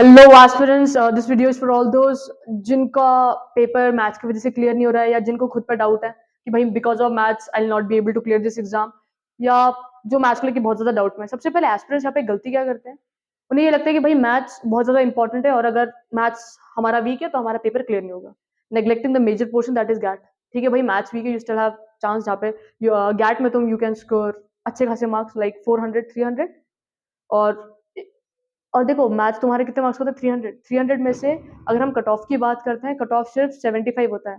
Hello aspirants, this video is for all those जिनका paper maths की वजह से क्लियर नहीं हो रहा है या जिनको खुद पर डाउट है कि भाई because of maths I will not be able to clear this exam, या जो मैथ्स को लेकर बहुत ज्यादा डाउट में है। सबसे पहले एस्पिरेंट्स यहाँ पे गलती क्या करते हैं, उन्हें ये लगता है कि भाई मैथ्स बहुत ज्यादा इंपॉर्टेंट है और अगर मैथ्स हमारा वीक है तो हमारा पेपर क्लियर नहीं होगा, neglecting the major portion that is GAT. ठीक है भाई, मैथ्स वीक है, यू स्टिल हैव चांस जहाँ पे गैट में तुम यू कैन स्कोर अच्छे खासे मार्क्स लाइक 400 300। और देखो मैथ्स तुम्हारे कितने मार्क्स होते हैं? 300 में से अगर हम कट ऑफ की बात करते हैं, कट ऑफ सिर्फ 75 होता है।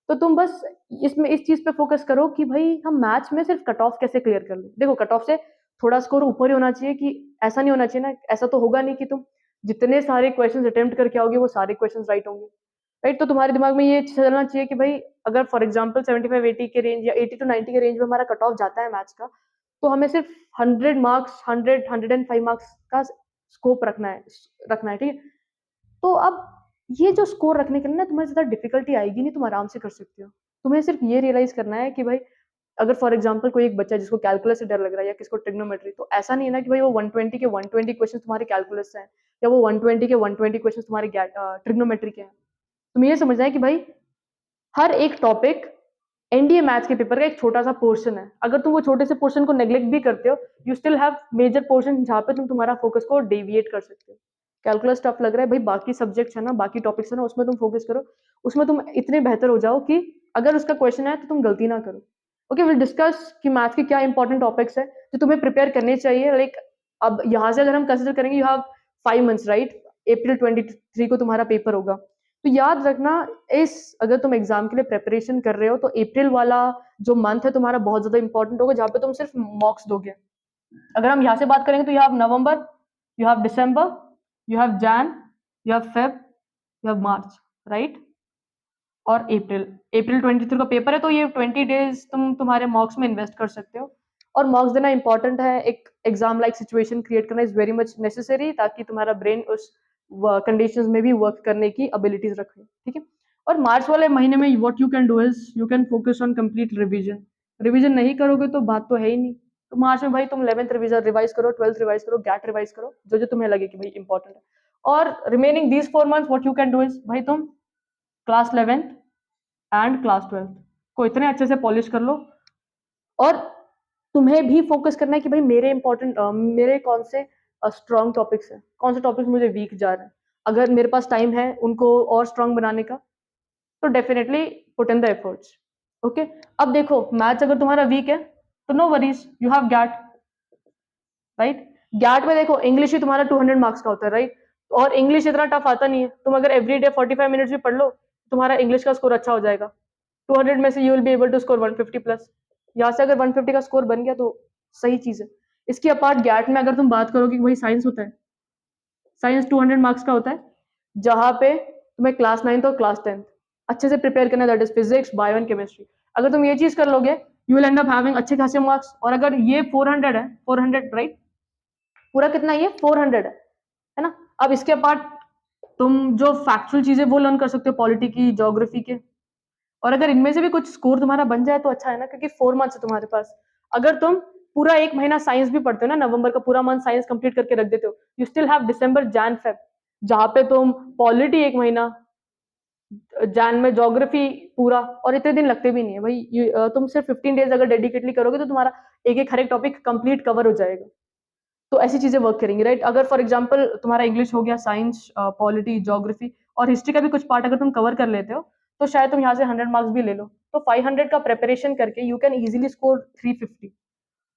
तो तुम बस इसमें इस चीज पे फोकस करो कि भाई हम मैथ्स में सिर्फ कट ऑफ कैसे क्लियर कर लें। देखो कट ऑफ से थोड़ा स्कोर ऊपर ही होना चाहिए, कि ऐसा नहीं होना चाहिए ना, ऐसा तो होगा नहीं कि तुम जितने सारे क्वेश्चन अटेम्प्ट करके आओगे वो सारे क्वेश्चन राइट होंगे, राइट। तो तुम्हारे दिमाग में ये चलना चाहिए कि भाई अगर फॉर एग्जाम्पल 75-80 के रेंज या 80 to 90 के रेंज में हमारा कट ऑफ जाता है मैथ्स का, तो हमें सिर्फ 100 मार्क्स, 100-105 मार्क्स का स्कोप रखना है, ठीक है। तो अब ये जो स्कोर रखने के लिए ना तुम्हें ज्यादा डिफिकल्टी आएगी नहीं, तुम आराम से कर सकते हो। तुम्हें सिर्फ ये रियलाइज करना है कि भाई अगर फॉर एग्जांपल कोई एक बच्चा है जिसको कैलकुलस से डर लग रहा है या किसको ट्रिग्नोमेट्री, तो ऐसा नहीं है ना कि भाई वो 120 के 120 क्वेश्चन तुम्हारे कैलकुलस से हैं या वो 120 के 120 क्वेश्चन तुम्हारे ट्रिग्नोमेट्री के हैं। तुम्हें ये समझना है कि भाई हर एक टॉपिक एनडीए मैथ्स के पेपर का एक छोटा सा पोर्शन है। अगर तुम वो छोटे से पोर्शन को नेग्लेक्ट भी करते हो, you still have major portion जहाँ पे तुम तुम्हारा फोकस को डेविएट कर सकते हो। कैलकुलस टफ लग रहा है भाई, बाकी सब्जेक्ट्स है ना, बाकी टॉपिक्स है ना, उसमें तुम फोकस करो। उसमें तुम इतने बेहतर हो जाओ कि अगर उसका क्वेश्चन है तो तुम गलती ना करो। ओके, विल डिस्कस कि मैथ्स के क्या इंपॉर्टेंट टॉपिक्स है जो तुम्हें प्रिपेयर करने चाहिए। लाइक अब यहाँ से अगर हम कंसिडर करेंगे, यू हैव 5 मंथ्स, राइट। अप्रैल 23 को तुम्हारा पेपर होगा, तो याद रखना इस अगर तुम एग्जाम के लिए प्रिपरेशन कर रहे हो तो अप्रैल वाला जो मंथ है तुम्हारा बहुत ज्यादा इंपॉर्टेंट होगा, जहाँ पे तुम सिर्फ मॉक्स दोगे। अगर हम यहाँ से बात करेंगे तो you have November, you have December, you have Jain, you have Feb, you have March, right. और अप्रैल 23 का पेपर है, तो ये 20 डेज तुम तुम्हारे मॉक्स में इन्वेस्ट कर सकते हो। और मॉक्स देना इंपॉर्टेंट है, एक एग्जाम लाइक सिचुएशन क्रिएट करना इज वेरी मच नेसेसरी, ताकि तुम्हारा ब्रेन उस कंडीशंस में भी वर्क करने की एबिलिटीज रखे, ठीक है। और मार्च वाले महीने में what you can do is you can focus on complete revision. Revision नहीं करोगे तो बात तो है ही नहीं। तो मार्च में भाई तुम 11th रिवीजन रिवाइज करो, 12th रिवाइज करो, गैट रिवाइज करो, जो जो तुम्हें लगे कि भाई इंपॉर्टेंट है। और remaining these 4 months what you can do is भाई तुम class 11th and class 12th को इतने अच्छे से पॉलिश कर लो। और तुम्हें भी फोकस करना है कि भाई मेरे कौन से स्ट्रॉन्ग टॉपिक्स हैं, कौन से टॉपिक्स मुझे वीक जा रहे हैं। अगर मेरे पास टाइम है उनको और स्ट्रॉन्ग बनाने का, तो definitely put in the efforts. Okay, अब देखो मैथ्स अगर तुम्हारा वीक है तो no worries, you have GAT, right. GAT में देखो इंग्लिश ही तुम्हारा 200 मार्क्स का होता है, राइट। और इंग्लिश इतना टफ आता नहीं है, तुम अगर एवरी डे 45 मिनट्स भी पढ़ लो तुम्हारा इंग्लिश का स्कोर अच्छा हो जाएगा। 200 में से you will be able to score 150 plus. यहाँ से अगर 150 का स्कोर बन गया तो सही चीज है। इसके अपार्ट गैट में अगर तुम बात करोगे कि भाई साइंस होता है, साइंस 200 मार्क्स का होता है, जहाँ पे तुम्हें क्लास 9 और क्लास 10 अच्छे से प्रिपेयर करना, that is physics, bio and chemistry. अगर तुम ये चीज कर लोगे you will and up having अच्छे खासे मार्क्स। और अगर ये 400 है, 400 राइट, पूरा कितना, ये 400 है ना। अब इसके अपार्ट तुम जो फैक्चुअल चीजें वो लर्न कर सकते हो, पॉलिटी की, ज्योग्राफी के। और अगर इनमें से भी कुछ स्कोर तुम्हारा बन जाए तो अच्छा है ना, क्योंकि 4 मंथ्स है तुम्हारे पास। अगर तुम पूरा एक महीना साइंस भी पढ़ते हो ना, नवंबर का पूरा मंथ साइंस कंप्लीट करके रख देते हो, you still have December, Jain, Feb, जहाँ पे तुम पॉलिटी एक महीना, जैन में ज्योग्राफी पूरा, और इतने दिन लगते भी नहीं है भाई। तुम सिर्फ 15 डेज अगर डेडिकेटली करोगे तो तुम्हारा एक एक हर एक टॉपिक कंप्लीट कवर हो जाएगा। तो ऐसी चीजें वर्क करेंगी, राइट। अगर फॉर एग्जाम्पल तुम्हारा इंग्लिश हो गया, साइंस, पॉलिटी, ज्योग्राफी और हिस्ट्री का भी कुछ पार्ट अगर तुम कवर कर लेते हो, तो शायद तुम यहाँ से 100 मार्क्स भी ले लो। तो 500 का प्रेपरेशन करके यू कैन इजीली स्कोर 350।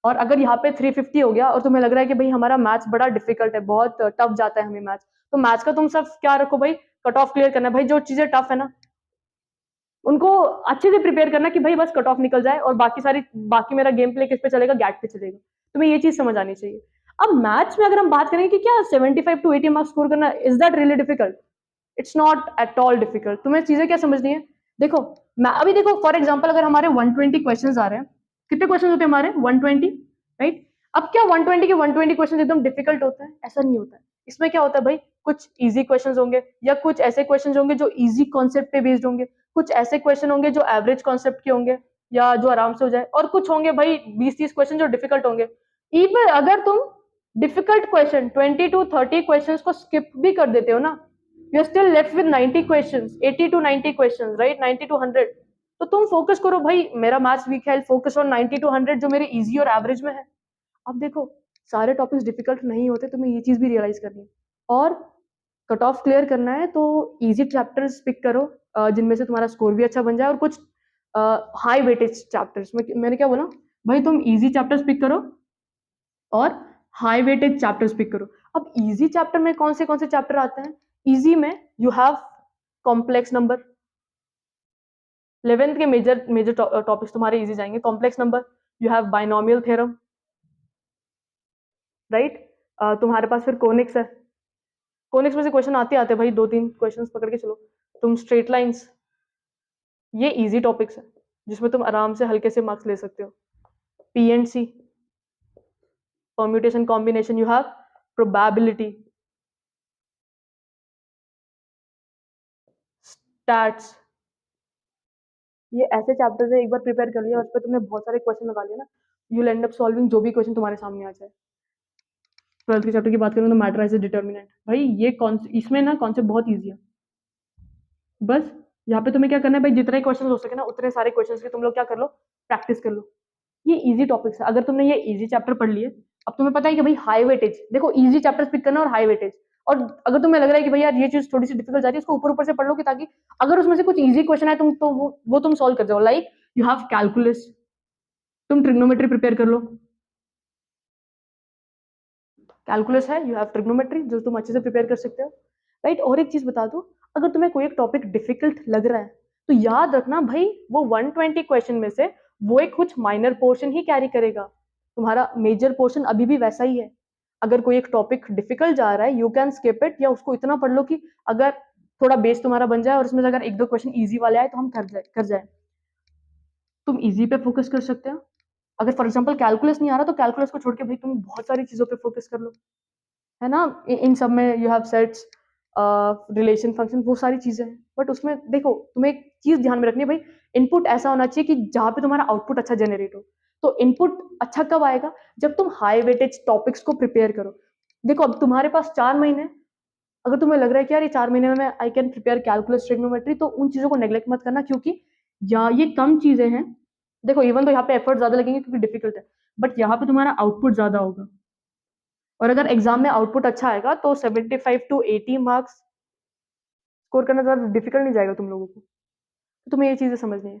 और अगर यहाँ पे 350 हो गया और तुम्हें लग रहा है कि भाई हमारा मैथ्स बड़ा डिफिकल्ट है, बहुत टफ जाता है हमें मैथ्स, तो मैथ्स का तुम सब क्या रखो भाई, कट ऑफ क्लियर करना है भाई। जो चीजें टफ है ना उनको अच्छे से प्रिपेयर करना कि भाई बस कट ऑफ निकल जाए, और बाकी मेरा गेम प्ले किस पे चलेगा, गैट पे चलेगा। तुम्हें ये चीज समझ आनी चाहिए। अब मैथ्स में अगर हम बात करें कि क्या 75 to 80 मार्क्स स्कोर करना is that really difficult, it's not at all difficult. तुम्हें चीजें क्या समझनी है, देखो मैं अभी देखो फॉर एग्जाम्पल अगर हमारे 120 क्वेश्चन आ रहे हैं, कितने क्वेश्चन होते हैं हमारे 120, राइट। अब क्या 120 के 120 क्वेश्चन एकदम डिफिकल्ट होता है? ऐसा नहीं होता है। इसमें क्या होता है भाई, कुछ इजी क्वेश्चन होंगे या कुछ ऐसे क्वेश्चन होंगे जो इजी कॉन्सेप्ट पे बेस्ड होंगे, कुछ ऐसे क्वेश्चन होंगे जो एवरेज कॉन्सेप्ट के होंगे या जो आराम से हो जाए, और कुछ होंगे भाई 20-30 क्वेश्चन जो डिफिकल्ट होंगे। इवन अगर तुम डिफिकल्ट क्वेश्चन 20 to 30 क्वेश्चंस को स्किप भी कर देते हो ना, you are still left with 90 questions, 80 to 90 questions, right, 90 to 100। तो तुम फोकस करो भाई, मेरा मैथ्स वीक है, फोकस ऑन 90 to 100 जो मेरे इजी और एवरेज में है। अब देखो सारे टॉपिक्स डिफिकल्ट नहीं होते, तुम्हें ये चीज भी रियलाइज करनी है। और कट ऑफ क्लियर करना है तो इजी चैप्टर्स पिक करो, जिनमें से तुम्हारा स्कोर भी अच्छा बन जाए, और कुछ हाई वेटेज चैप्टर्स में, मैंने क्या बोला भाई, तुम इजी चैप्टर्स पिक करो और हाई वेटेज चैप्टर्स पिक करो। अब इजी चैप्टर में कौन से चैप्टर आते हैं? इजी में you have complex number, 11th के मेजर मेजर टॉपिक्स तुम्हारे इजी जाएंगे। Complex number, you have binomial theorem, right. तुम्हारे पास फिर कोनिक्स है, कोनिक्स में से क्वेश्चन आते भाई, 2-3 क्वेश्चन पकड़ के चलो। तुम स्ट्रेट लाइंस, ये इजी टॉपिक्स है जिसमें तुम आराम से हल्के से मार्क्स ले सकते हो। P and C, permutation combination, you have probability, stats, ये ऐसे चैप्टर्स है, एक बार प्रिपेयर कर लिया और उस पर तुमने बहुत सारे क्वेश्चन लगा लिया ना, you will and up solving जो भी क्वेश्चन तुम्हारे सामने आ जाए। 12th के चैप्टर की बात करूँ तो मैटर एज ए डिटर्मिनेंट, भाई ये इसमें ना कॉन्सेप्ट बहुत ईजी है। बस यहाँ पे तुम्हें क्या करना है भाई, जितने क्वेश्चन हो सके ना उतने सारे क्वेश्चन की तुम लोग क्या कर लो, प्रैक्टिस कर लो। ये इजी टॉपिक्स है, अगर तुमने ये इजी चैप्टर पढ़ लिए, अब तुम्हें पता है कि भाई हाई वेटेज, देखो इजी चैप्टर्स पिक करना और हाई वेटेज। और अगर तुम्हें लग रहा है कि भाई यार ये चीज थोड़ी सी डिफिकल्ट जा रही है, इसको ऊपर ऊपर से पढ़ लो, कि ताकि अगर उसमें से कुछ इजी क्वेश्चन है तुम तो वो तुम सॉल्व कर जाओ। लाइक यू हैव कैलकुलस, तुम ट्रिग्नोमेट्री प्रिपेयर कर लो, कैलकुलस है, यू हैव ट्रिग्नोमेट्री जो तुम अच्छे से प्रिपेयर कर सकते हो, राइट। और एक चीज बता दो, अगर तुम्हें कोई एक टॉपिक डिफिकल्ट लग रहा है तो याद रखना भाई, वो 120 क्वेश्चन में से वो एक कुछ माइनर पोर्शन ही कैरी करेगा, तुम्हारा मेजर पोर्शन अभी भी वैसा ही है। अगर कोई एक टॉपिक डिफिकल्ट जा रहा है, यू कैन स्किप इट, या उसको इतना पढ़ लो कि अगर थोड़ा बेस तुम्हारा बन जाए और उसमें से अगर 1-2 क्वेश्चन ईजी वाले आए तो हम कर जाए। तुम ईजी पे फोकस कर सकते हो। अगर फॉर एग्जाम्पल कैलकुलस नहीं आ रहा तो कैलकुलस को छोड़ के भाई तुम बहुत सारी चीजों पे फोकस कर लो, है ना। इन सब में you have sets, relation, function, वो सारी चीजें हैं। बट उसमें देखो तुम्हें एक चीज ध्यान में रखनी है भाई, इनपुट ऐसा होना चाहिए कि जहाँ पे तुम्हारा आउटपुट अच्छा जनरेट हो। तो इनपुट अच्छा कब आएगा? जब तुम हाई वेटेज टॉपिक्स को प्रिपेयर करो। देखो अब तुम्हारे पास 4 महीने, अगर तुम्हें लग रहा है कि यार ये 4 महीने में मैं I can prepare calculus, trigonometry, तो उन चीजों को नेग्लेक्ट मत करना, क्योंकि या ये कम चीजें हैं। देखो इवन तो यहाँ पे एफर्ट ज्यादा लगेंगे क्योंकि डिफिकल्ट है, बट यहाँ पे तुम्हारा आउटपुट ज्यादा होगा। और अगर एग्जाम में आउटपुट अच्छा आएगा तो 75 to 80 मार्क्स स्कोर करना ज्यादा डिफिकल्ट नहीं जाएगा तुम लोगों को। तो तुम्हें ये चीजें समझनी है।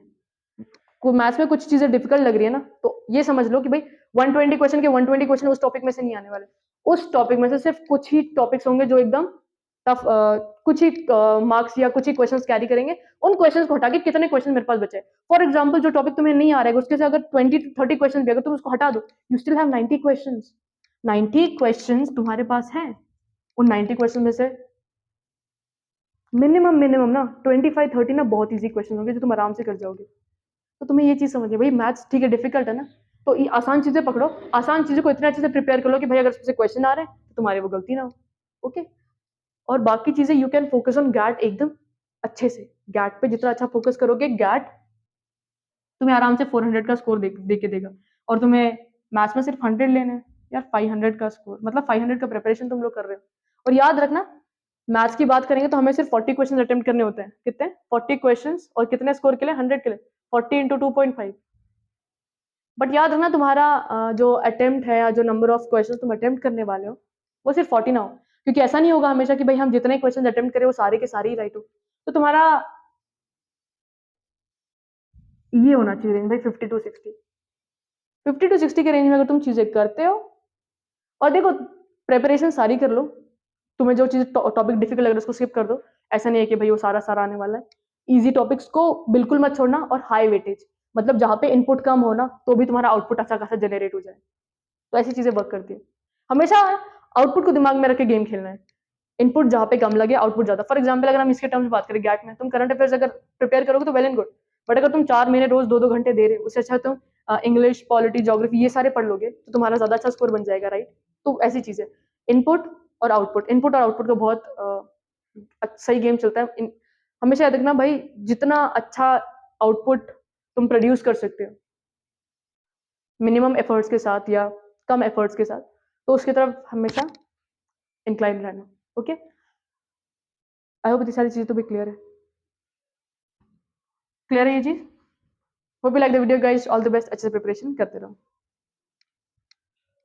को मैथ्स में कुछ चीजें डिफिकल्ट लग रही है ना, तो ये समझ लो कि भाई 120 क्वेश्चन के 120 क्वेश्चन उस टॉपिक में से नहीं आने वाले। उस टॉपिक में से सिर्फ कुछ ही टॉपिक्स होंगे जो एकदम टफ, कुछ ही मार्क्स या कुछ ही क्वेश्चंस कैरी करेंगे। उन क्वेश्चंस को हटा के कितने क्वेश्चन मेरे पास बचे, फॉर एग्जांपल जो टॉपिक तुम्हें नहीं आ रहा है उसके से अगर 20 to 30 क्वेश्चन भी अगर तुम उसको हटा दो, you still have 90 questions. 90 questions तुम्हारे पास हैं। उन 90 क्वेश्चन में से मिनिमम ना 25-30 ना बहुत इजी क्वेश्चन होंगे जो तुम आराम से कर जाओगे। तो तुम्हें ये चीज समझिए भाई, मैथ्स ठीक है डिफिकल्ट है ना, तो ये आसान चीजें पकड़ो, आसान चीजों को इतने अच्छे से प्रिपेयर कर लो कि भाई अगर उससे क्वेश्चन आ रहे हैं तो तुम्हारी वो गलती ना हो। ओके। और बाकी चीजें you can focus on GAT एकदम अच्छे से। गैट पे जितना अच्छा फोकस करोगे, गैट तुम्हें आराम से 400 का स्कोर दे के देगा। और तुम्हें मैथ्स में सिर्फ 100 लेने हैं यार, 500 का स्कोर, मतलब 500 का प्रिपरेशन तुम लोग कर रहे हो। और याद रखना, मैथ्स की बात करेंगे तो हमें सिर्फ 40 क्वेश्चन अटेम्प्ट करने होते हैं। कितने? 40 क्वेश्चंस, और कितने स्कोर के लिए? 100 के लिए। 40 इंटू 2.5। बट याद रखना तुम्हारा जो अटेम्प्ट है या जो नंबर ऑफ क्वेश्चन तुम अटेम्प्ट करने वाले हो वो सिर्फ 40 ना हो, क्योंकि ऐसा नहीं होगा हमेशा कि भाई हम जितने क्वेश्चन अटेम्प्ट करें वो सारे के सारे ही राइट हो। तो तुम्हारा ये होना चाहिए रेंज भाई 50 to 60 के रेंज में अगर तुम चीजें करते हो। और देखो प्रिपरेशन सारी कर लो, तुम्हें जो चीज टॉपिक डिफिकल्ट लग रहा है उसको स्किप कर दो। ऐसा नहीं है कि भाई वो सारा सारा आने वाला है। इजी टॉपिक्स को बिल्कुल मत छोड़ना, और हाई वेटेज, मतलब जहाँ पे इनपुट कम हो ना तो भी तुम्हारा आउटपुट अच्छा खासा जनरेट हो जाए। तो ऐसी चीजें वर्क करती है। हमेशा आउटपुट को दिमाग में रख के गेम खेलना है। इनपुट जहाँ पे कम लगे, आउटपुट ज्यादा। फॉर एग्जाम्पल अगर हम इसके टर्म्स बात करें, गैट में तुम करंट अफेयर्स अगर प्रिपेयर करोगे तो वेल एंड गुड, बट अगर तुम 4 महीने रोज 2-2 घंटे दे रहे हो, उससे अच्छा तुम इंग्लिश, पॉलिटी, ज्योग्राफी ये सारे पढ़ लोगे तो तुम्हारा ज्यादा अच्छा स्कोर बन जाएगा, राइट। तो ऐसी चीजें, इनपुट और आउटपुट, इनपुट और आउटपुट का बहुत सही गेम चलता है। हमेशा याद रखना भाई, जितना अच्छा आउटपुट तुम प्रोड्यूस कर सकते हो मिनिमम एफर्ट्स के साथ या कम एफर्ट्स के साथ, तो उसकी तरफ हमेशा इंक्लाइन रहना। ओके, आई होप ये सारी चीज़ें तो भी क्लियर है ये चीज़। Hope you like the video guys, all the best, अच्छे से प्रिपरेशन करते रहो।